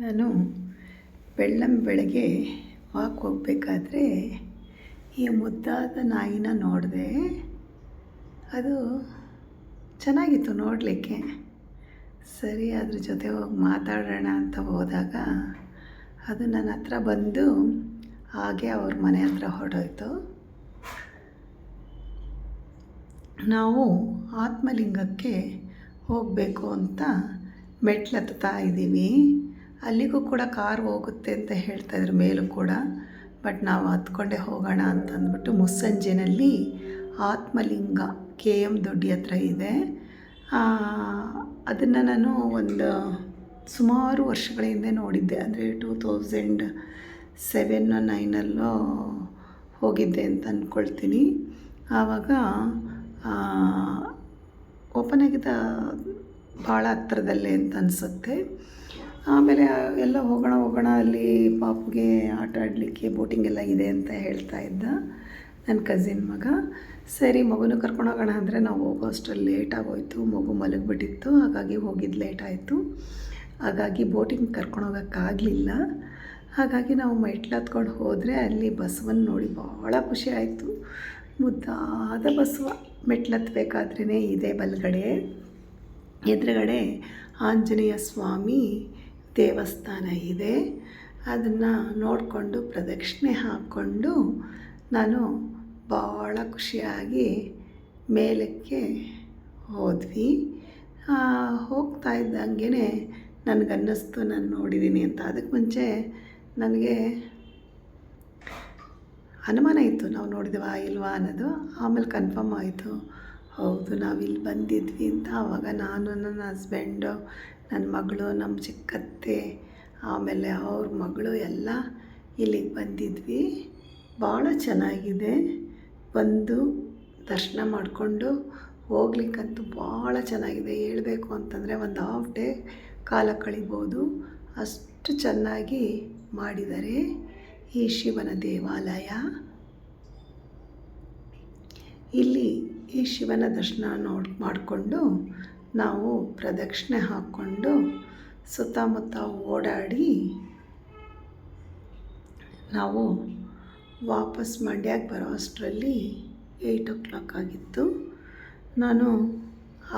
ನಾನು ಬೆಳಗ್ಗೆ ವಾಕ್ ಹೋಗಬೇಕಾದ್ರೆ ಈ ಮುದ್ದಾದ ನಾಯಿನ ನೋಡಿದೆ. ಅದು ಚೆನ್ನಾಗಿತ್ತು ನೋಡಲಿಕ್ಕೆ. ಸರಿ, ಅದ್ರ ಜೊತೆ ಹೋಗಿ ಮಾತಾಡೋಣ ಅಂತ ಹೋದಾಗ ಅದು ನನ್ನ ಹತ್ರ ಬಂದು ಹಾಗೆ ಅವ್ರ ಮನೆ ಹತ್ರ ಹೊರಟೋಯ್ತು. ನಾವು ಆತ್ಮಲಿಂಗಕ್ಕೆ ಹೋಗಬೇಕು ಅಂತ ಮೆಟ್ಲು ಹತ್ತುತ್ತಾ ಇದ್ದೀವಿ. ಅಲ್ಲಿಗೂ ಕೂಡ ಕಾರ್ ಹೋಗುತ್ತೆ ಅಂತ ಹೇಳ್ತಾಯಿದ್ರು, ಮೇಲೂ ಕೂಡ. ಬಟ್ ನಾವು ಹತ್ಕೊಂಡೇ ಹೋಗೋಣ ಅಂತಂದ್ಬಿಟ್ಟು ಮುಸ್ಸಂಜೆನಲ್ಲಿ ಆತ್ಮಲಿಂಗ KM ದೊಡ್ಡಿ ಹತ್ರ ಇದೆ. ಅದನ್ನು ನಾನು ಒಂದು ಸುಮಾರು ವರ್ಷಗಳ ಹಿಂದೆ ನೋಡಿದ್ದೆ. ಅಂದರೆ 2007-9 ಹೋಗಿದ್ದೆ ಅಂತ ಅಂದ್ಕೊಳ್ತೀನಿ. ಆವಾಗ ಓಪನ್ ಆಗಿದ್ದ ಭಾಳ ಹತ್ರದಲ್ಲೇ ಅಂತ ಅನಿಸುತ್ತೆ. ಆಮೇಲೆ ಎಲ್ಲ ಹೋಗೋಣ ಅಲ್ಲಿ ಪಾಪುಗೆ ಆಟ ಆಡಲಿಕ್ಕೆ ಬೋಟಿಂಗ್ ಎಲ್ಲ ಇದೆ ಅಂತ ಹೇಳ್ತಾ ಇದ್ದ ನನ್ನ ಕಸಿನ್ ಮಗ. ಸರಿ, ಮಗುನ ಕರ್ಕೊಂಡು ಹೋಗೋಣ ಅಂದರೆ ನಾವು ಹೋಗೋ ಅಷ್ಟರಲ್ಲಿ ಲೇಟಾಗೋಯಿತು. ಮಗು ಮಲಗಿಬಿಟ್ಟಿತ್ತು, ಹಾಗಾಗಿ ಹೋಗಿದ್ದು ಲೇಟಾಯಿತು. ಹಾಗಾಗಿ ಬೋಟಿಂಗ್ ಕರ್ಕೊಂಡು ಹೋಗೋಕ್ಕಾಗಲಿಲ್ಲ. ಹಾಗಾಗಿ ನಾವು ಮೆಟ್ಲು ಹತ್ಕೊಂಡು ಹೋದರೆ ಅಲ್ಲಿ ಬಸವನ್ನ ನೋಡಿ ಭಾಳ ಖುಷಿ ಆಯಿತು. ಮುದ್ದಾದ ಬಸವ. ಮೆಟ್ಲು ಹತ್ತಬೇಕಾದ್ರೇ ಇದೆ ಬಲಗಡೆ, ಎದುರುಗಡೆ ಆಂಜನೇಯ ಸ್ವಾಮಿ ದೇವಸ್ಥಾನ ಇದೆ. ಅದನ್ನು ನೋಡಿಕೊಂಡು ಪ್ರದಕ್ಷಿಣೆ ಹಾಕ್ಕೊಂಡು ನಾನು ಭಾಳ ಖುಷಿಯಾಗಿ ಮೇಲಕ್ಕೆ ಹೋದ್ವಿ. ಹೋಗ್ತಾ ಇದ್ದಂಗೆ ನನಗನ್ನಿಸ್ತು ನಾನು ನೋಡಿದ್ದೀನಿ ಅಂತ. ಅದಕ್ಕೆ ಮುಂಚೆ ನನಗೆ ಅನುಮಾನ ಇತ್ತು, ನಾವು ನೋಡಿದ್ವಾ ಇಲ್ವಾ ಅನ್ನೋದು. ಆಮೇಲೆ ಕನ್ಫರ್ಮ್ ಆಯಿತು, ಹೌದು ನಾವಿಲ್ಲಿ ಬಂದಿದ್ವಿ ಅಂತ. ಆವಾಗ ನಾನು, ನನ್ನ ಹಸ್ಬೆಂಡು, ನನ್ನ ಮಗಳು, ನಮ್ಮ ಚಿಕ್ಕತ್ತೆ, ಆಮೇಲೆ ಅವ್ರ ಮಗಳು ಎಲ್ಲ ಇಲ್ಲಿಗೆ ಬಂದಿದ್ವಿ. ಭಾಳ ಚೆನ್ನಾಗಿದೆ. ಬಂದು ದರ್ಶನ ಮಾಡಿಕೊಂಡು ಹೋಗ್ಲಿಕ್ಕಂತೂ ಭಾಳ ಚೆನ್ನಾಗಿದೆ. ಹೇಳಬೇಕು ಅಂತಂದರೆ ಒಂದು ಹಾಫ್ ಡೇ ಕಾಲ ಕಳಿಬೋದು, ಅಷ್ಟು ಚೆನ್ನಾಗಿ ಮಾಡಿದ್ದಾರೆ ಈ ಶಿವನ ದೇವಾಲಯ. ಇಲ್ಲಿ ಈ ಶಿವನ ದರ್ಶನ ಮಾಡಿಕೊಂಡು ನಾವು ಪ್ರದಕ್ಷಿಣೆ ಹಾಕ್ಕೊಂಡು ಸುತ್ತಮುತ್ತ ಓಡಾಡಿ ನಾವು ವಾಪಸ್ ಮಂಡ್ಯಕ್ಕೆ ಬರೋ ಅಷ್ಟರಲ್ಲಿ 8 o'clock ಆಗಿತ್ತು. ನಾನು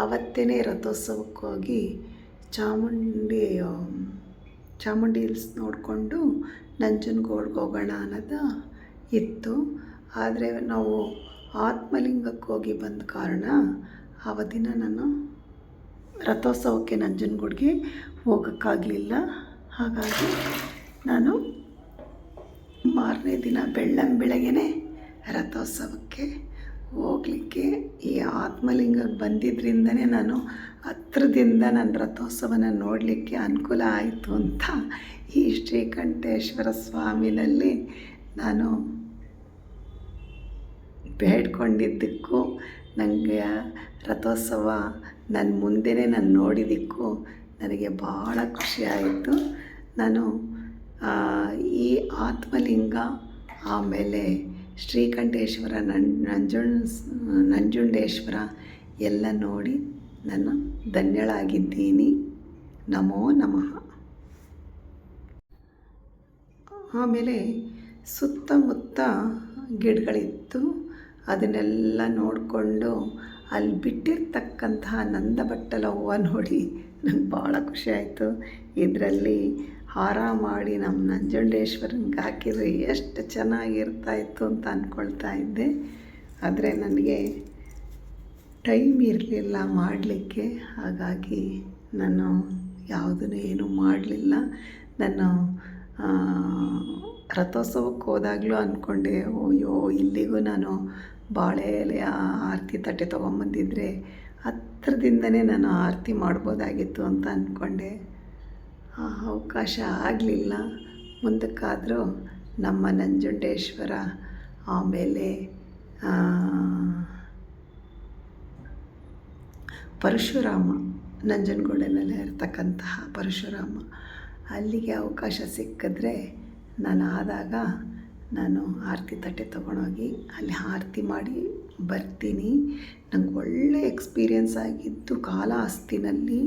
ಆವತ್ತೇ ರಥೋತ್ಸವಕ್ಕೆ ಹೋಗಿ ಚಾಮುಂಡಿ ಹಿಲ್ಸ್ ನೋಡಿಕೊಂಡು ನಂಜನಗೂಡ್ಗೆ ಹೋಗೋಣ ಅನ್ನೋದು ಇತ್ತು. ಆದರೆ ನಾವು ಆತ್ಮಲಿಂಗಕ್ಕೆ ಹೋಗಿ ಬಂದ ಕಾರಣ ಆವತ್ತಿನ ನಾನು ರಥೋತ್ಸವಕ್ಕೆ ನಂಜನಗೂಡಿಗೆ ಹೋಗೋಕ್ಕಾಗಲಿಲ್ಲ. ಹಾಗಾಗಿ ನಾನು ಮಾರನೇ ದಿನ ಬೆಳಗ್ಗೆನೇ ರಥೋತ್ಸವಕ್ಕೆ ಹೋಗಲಿಕ್ಕೆ ಈ ಆತ್ಮಲಿಂಗಕ್ಕೆ ಬಂದಿದ್ದರಿಂದನೇ ನಾನು ಹತ್ರದಿಂದ ನನ್ನ ರಥೋತ್ಸವನ ನೋಡಲಿಕ್ಕೆ ಅನುಕೂಲ ಆಯಿತು ಅಂತ ಈ ಶ್ರೀಕಂಠೇಶ್ವರ ಸ್ವಾಮಿನಲ್ಲಿ ನಾನು ಬೇಡ್ಕೊಂಡಿದ್ದಕ್ಕೂ, ನನಗೆ ರಥೋತ್ಸವ ನನ್ನ ಮುಂದೆನೇ ನಾನು ನೋಡಿದ್ದಕ್ಕೂ ನನಗೆ ಭಾಳ ಖುಷಿಯಾಯಿತು. ನಾನು ಈ ಆತ್ಮಲಿಂಗ, ಆಮೇಲೆ ಶ್ರೀಕಂಠೇಶ್ವರ, ನಂಜುಂಡೇಶ್ವರ ಎಲ್ಲ ನೋಡಿ ನಾನು ಧನ್ಯಳಾಗಿದ್ದೀನಿ. ನಮೋ ನಮಃ. ಆಮೇಲೆ ಸುತ್ತಮುತ್ತ ಗಿಡಗಳಿತ್ತು. ಅದನ್ನೆಲ್ಲ ನೋಡಿಕೊಂಡು ಅಲ್ಲಿ ಬಿಟ್ಟಿರ್ತಕ್ಕಂತಹ ನಂದಬಟ್ಟಲ ಹೂವು ನೋಡಿ ನಂಗೆ ಭಾಳ ಖುಷಿಯಾಯಿತು. ಇದರಲ್ಲಿ ಹಾರ ಮಾಡಿ ನಮ್ಮ ನಂಜುಂಡೇಶ್ವರನಿಗೆ ಹಾಕಿದರೆ ಎಷ್ಟು ಚೆನ್ನಾಗಿರ್ತಾಯಿತ್ತು ಅಂತ ಅಂದ್ಕೊಳ್ತಾ ಇದ್ದೆ. ಆದರೆ ನನಗೆ ಟೈಮ್ ಇರಲಿಲ್ಲ ಮಾಡಲಿಕ್ಕೆ. ಹಾಗಾಗಿ ನಾನು ಯಾವುದನ್ನು ಏನೂ ಮಾಡಲಿಲ್ಲ. ನಾನು ರಥೋತ್ಸವಕ್ಕೆ ಹೋದಾಗಲೂ ಅಂದ್ಕೊಂಡೆ, ಅಯ್ಯೋ ಇಲ್ಲಿಗೂ ನಾನು ಬಾಳೆ ಎಲೆ ಆರತಿ ತಟ್ಟೆ ತೊಗೊಂಬಂದಿದ್ರೆ ಹತ್ರದಿಂದನೇ ನಾನು ಆರತಿ ಮಾಡ್ಬೋದಾಗಿತ್ತು ಅಂತ ಅಂದ್ಕೊಂಡೆ. ಅವಕಾಶ ಆಗಲಿಲ್ಲ. ಮುಂದಕ್ಕಾದರೂ ನಮ್ಮ ನಂಜುಂಡೇಶ್ವರ, ಆಮೇಲೆ ಪರಶುರಾಮ, ನಂಜನಗೂಡಿನಲ್ಲಿ ಇರ್ತಕ್ಕಂತಹ ಪರಶುರಾಮ, ಅಲ್ಲಿಗೆ ಅವಕಾಶ ಸಿಕ್ಕಿದ್ರೆ ನಾನು ಆದಾಗ ನಾನು ಆರತಿ ತಟ್ಟೆ ತೊಗೊಂಡೋಗಿ ಅಲ್ಲಿ ಆರತಿ ಮಾಡಿ ಬರ್ತೀನಿ. ನಂಗೆ ಒಳ್ಳೆ ಎಕ್ಸ್ಪೀರಿಯೆನ್ಸ್ ಆಗಿದ್ದು ಕಾಲಹಸ್ತಿನಲ್ಲಿ.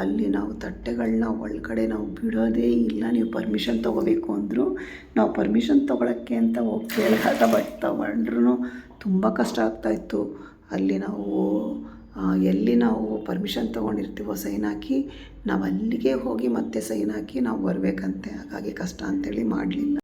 ಅಲ್ಲಿ ನಾವು ತಟ್ಟೆಗಳನ್ನ ಒಳಗಡೆ ನಾವು ಬಿಡೋದೇ ಇಲ್ಲ, ನೀವು ಪರ್ಮಿಷನ್ ತೊಗೋಬೇಕು ಅಂದರು. ನಾವು ಪರ್ಮಿಷನ್ ತೊಗೊಳಕ್ಕೆ ಅಂತ ಹೋಗಿ ಕೇಳಿದಾಗ ಬಟ್ ತಗೊಂಡ್ರೂ ತುಂಬ ಕಷ್ಟ ಆಗ್ತಾಯಿತ್ತು. ಅಲ್ಲಿ ನಾವು ಎಲ್ಲಿ ನಾವು ಪರ್ಮಿಷನ್ ತೊಗೊಂಡಿರ್ತೀವೋ ಸೈನ್ ಹಾಕಿ ನಾವು ಅಲ್ಲಿಗೆ ಹೋಗಿ ಮತ್ತೆ ಸೈನ್ ಹಾಕಿ ನಾವು ಬರಬೇಕಂತೆ. ಹಾಗಾಗಿ ಕಷ್ಟ ಅಂಥೇಳಿ ಮಾಡಲಿಲ್ಲ.